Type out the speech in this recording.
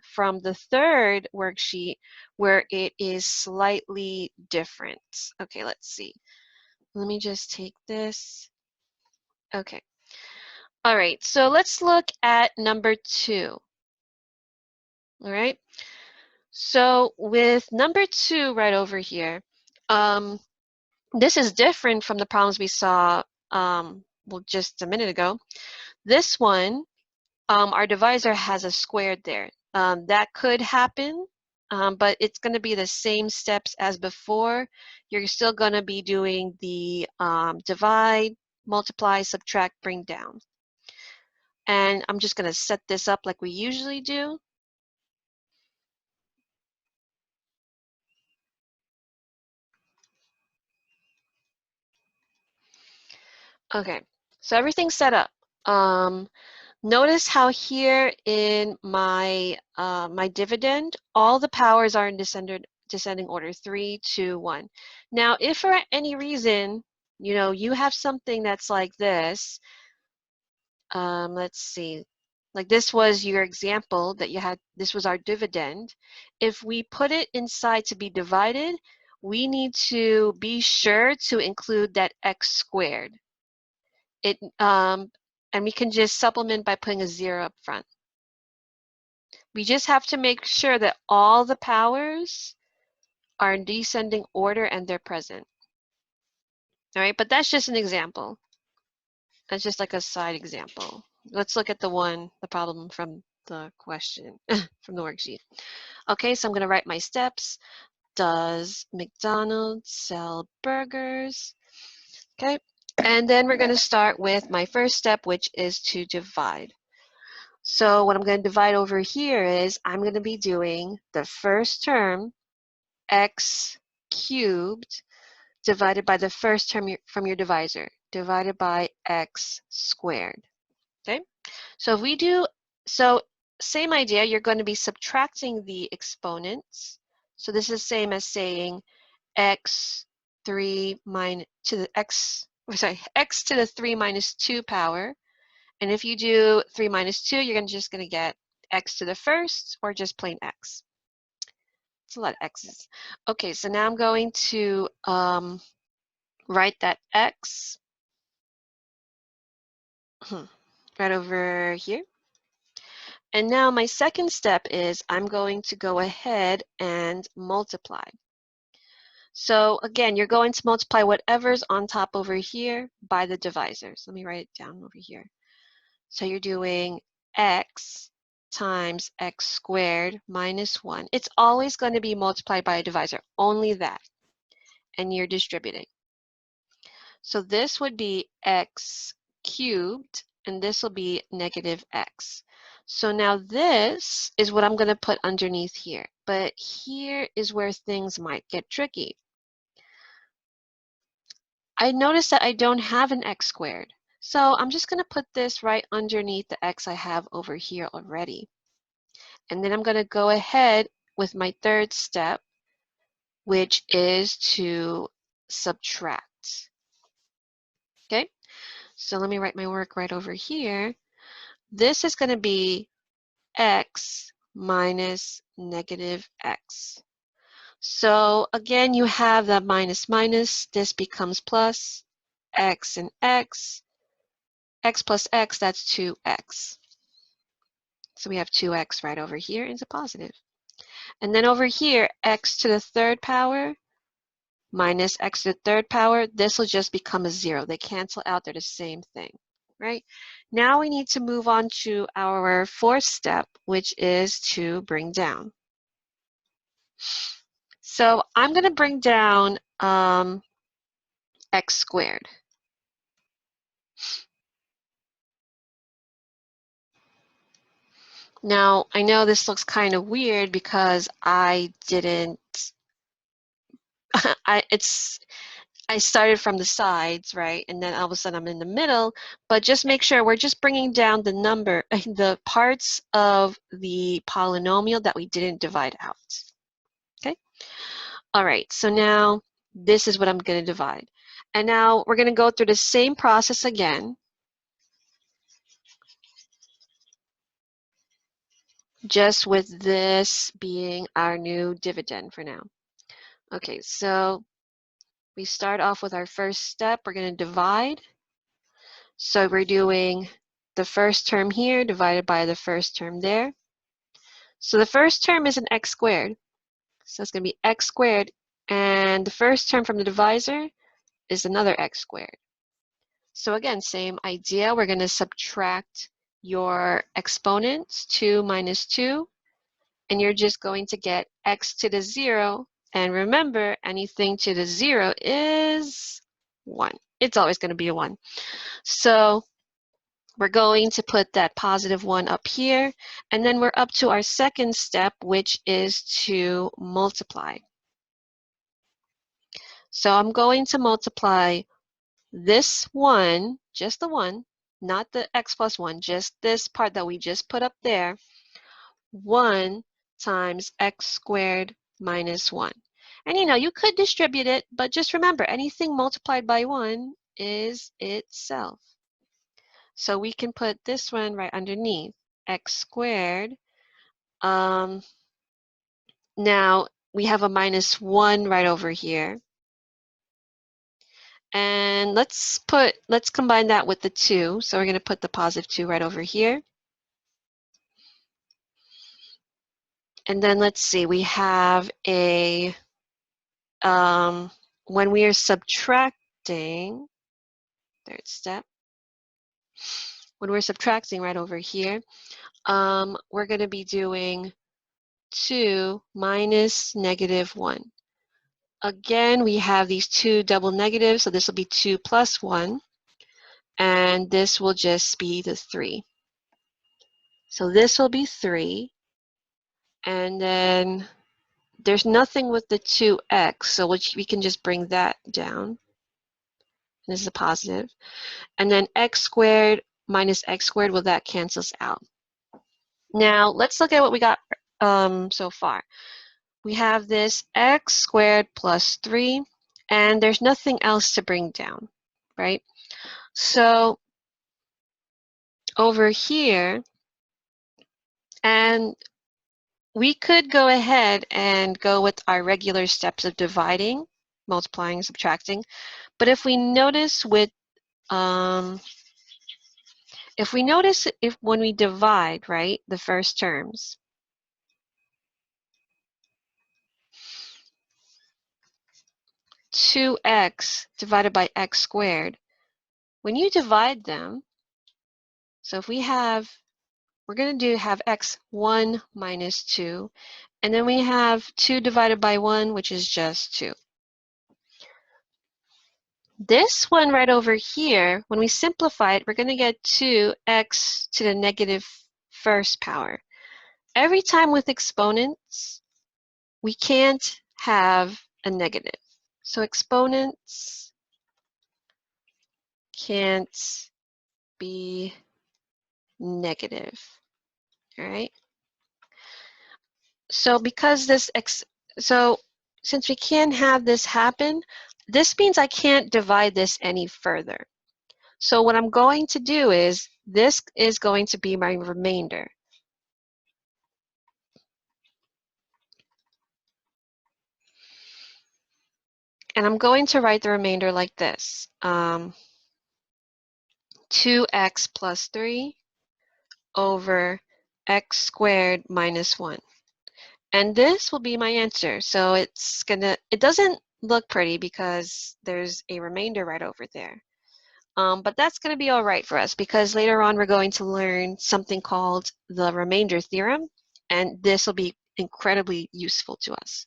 from the third worksheet where it is slightly different. Okay, let's see. Let me just take this. Okay. All right, so let's look at number 2. All right. So with number 2 right over here, this is different from the problems we saw well, just a minute ago. This one, our divisor has a squared there. That could happen, but it's going to be the same steps as before. You're still going to be doing the divide, multiply, subtract, bring down. And I'm just going to set this up like we usually do. Okay, so everything's set up. Notice how here in my my dividend, all the powers are in descending order, 3, 2, 1. Now, if for any reason, you know, you have something that's like this, let's see, like this was your example that you had, this was our dividend. If we put it inside to be divided, we need to be sure to include that x squared. And we can just supplement by putting a 0 up front. We just have to make sure that all the powers are in descending order and they're present. All right, but that's just an example. That's just like a side example. Let's look at the problem from the question, from the worksheet. Okay, so I'm going to write my steps. Does McDonald's sell burgers? Okay, and then we're going to start with my first step, which is to divide. So what I'm going to divide over here is I'm going to be doing the first term, x cubed, divided by the first term from your divisor, divided by x squared. Okay? So if we do, so same idea, you're going to be subtracting the exponents. So this is the same as saying x3 minus to the x, sorry, x to the 3 minus 2 power. And if you do 3 minus 2, you're just going to get x to the first or just plain x. It's a lot of x's. Okay, so now I'm going to write that x right over here. And now my second step is I'm going to go ahead and multiply. So again, you're going to multiply whatever's on top over here by the divisors. Let me write it down over here. So you're doing x times x squared minus 1. It's always going to be multiplied by a divisor, only that. And you're distributing. So this would be x cubed, and this will be negative x. So now this is what I'm going to put underneath here. But here is where things might get tricky. I notice that I don't have an x squared. So I'm just going to put this right underneath the x I have over here already. And then I'm going to go ahead with my third step, which is to subtract. Okay, so let me write my work right over here. This is going to be x minus negative x. So again, you have that minus minus. This becomes plus x and x. X plus x, that's 2x. So we have 2x right over here is a positive. And then over here, x to the third power minus x to the third power, this will just become a 0. They cancel out, they're the same thing, right? Now we need to move on to our fourth step, which is to bring down. So I'm going to bring down x squared. Now, I know this looks kind of weird because I didn't, I started from the sides, right? And then all of a sudden I'm in the middle, but just make sure we're just bringing down the number, the parts of the polynomial that we didn't divide out. Okay? All right, so now this is what I'm going to divide. And now we're going to go through the same process again. just with this being our new dividend for now. Okay, so we start off with our first step. We're going to divide. So we're doing the first term here divided by the first term there. So the first term is an x squared. So it's going to be x squared. And the first term from the divisor is another x squared. So again, same idea. We're going to subtract your exponents, 2 minus 2. And you're just going to get x to the 0. And remember, anything to the 0 is 1. It's always going to be a 1. So we're going to put that positive 1 up here. And then we're up to our second step, which is to multiply. So I'm going to multiply this 1, just the 1, not the x plus 1, just this part that we just put up there, 1 times x squared minus 1. And you could distribute it, but just remember, anything multiplied by 1 is itself. So we can put this one right underneath, x squared. Now we have a minus 1 right over here. And let's combine that with the 2. So we're going to put the positive 2 right over here. And then let's see, we have a, when we are subtracting, third step, when we're subtracting right over here, we're going to be doing 2 minus negative 1. Again, we have these two double negatives, so this will be 2 plus 1. And this will just be the 3. So this will be 3. And then there's nothing with the 2x, so we can just bring that down. This is a positive. And then x squared minus x squared, well, that cancels out. Now, let's look at what we got so far. We have this x squared plus 3, and there's nothing else to bring down, right? So over here, and we could go ahead and go with our regular steps of dividing, multiplying, subtracting. But if we notice when we divide, right, the first terms, two x divided by x squared, when you divide them, so if we're going to have x1 minus 2, and then we have 2 divided by 1, which is just 2. This one right over here, when we simplify it, we're going to get 2x to the negative first power. Every time with exponents, we can't have a negative. So exponents can't be negative, all right? So since we can't have this happen, this means I can't divide this any further. So what I'm going to do is, this is going to be my remainder. And I'm going to write the remainder like this. 2x plus 3 over x squared minus 1. And this will be my answer. So it doesn't look pretty because there's a remainder right over there. But that's going to be all right for us because later on we're going to learn something called the remainder theorem, and this will be incredibly useful to us.